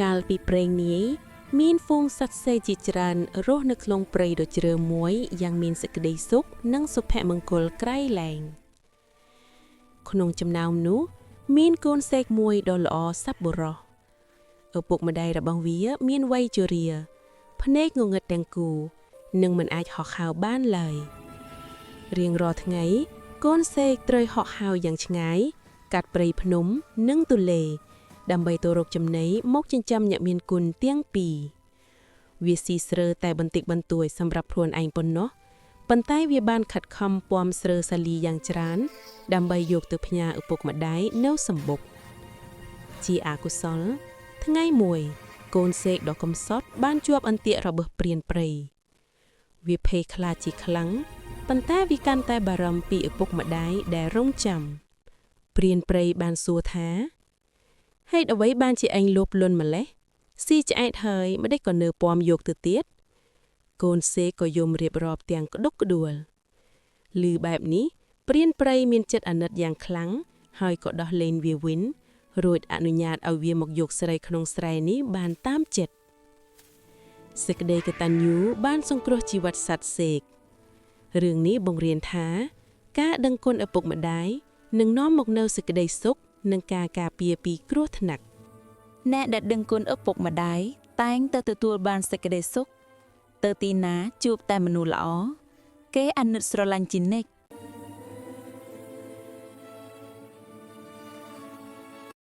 កាលពីព្រេងនាយមានហ្វូងសត្វសេជាច្រើនរស់នៅក្នុងព្រៃដ៏ជ្រៅមួយយ៉ាងមានសេចក្តីសុខនិងសុភមង្គលក្រៃលែងក្នុងចំណោមនោះមានកូនសេកមួយដ៏ល្អសប្បុរសឪពុកម្ដាយរបស់វាមានវ័យជរាភ្នែកងងឹតទាំងគូនិងមិនអាចហោះហើរបានឡើយរៀងរាល់ថ្ងៃកូនសេកត្រូវហោះហើរយ៉ាងឆ្ងាយកាត់ព្រៃភ្នំនិងទន្លេដើម្បីទៅរកចំណីមកចិញ្ចឹមអ្នកមានគុណទាំងពីរវាស៊ីស្រើតែបន្តិចបន្តួចសម្រាប់ខ្លួនឯងប៉ុណ្ណោះប៉ុន្តែវាបានខិតខំពំស្រើសាលីយ៉ាងច្រើនដើម្បីយកទៅផ្ញើឪពុកម្ដាយនៅសម្បុកជាអកុសលថ្ងៃមួយកូនសេកដ៏កំសត់បានជាប់អន្ទាក់របស់ព្រានព្រៃវាភ័យខ្លាចជាខ្លាំងប៉ុន្តែវាកាន់តែបារម្ភពីឪពុកម្ដាយដែលរងចាំព្រានព្រៃបានសួរថាហេតុអ្វីបានជាឯងលោភលន់ម្លេះស៊ីឆ្អែតហើយម្ដេចក៏នៅពំយកទៅទៀតកូនសេកក៏យំរៀបរាប់ទាំងក្តុកក្តួលឮបែបនេះព្រានព្រៃមានចិត្តអាណិតយ៉ាងខ្លាំងហើយក៏ដោះលែងវាវិញរួចអនុញ្ញាតឲ្យវាមកយកស្រីក្នុងស្រែនេះបានតាមចិត្តសេចក្តីកតញ្ញូបានសង្គ្រោះជីវិតសត្វសេករឿងនេះបង្រៀនថាការដឹងគុណឪពុកម្ដាយនឹងនាំមកនូវសេចក្តីសុខនិងការការពារពីគ្រោះថ្នាក់អ្នកដែលដឹងគុណឪពុកម្ដាយតែងតែទទួលបានសេចក្តីសុខទៅទីណាជួបតែមនុស្សល្អគេអាណិតស្រឡាញ់ជានិច្ច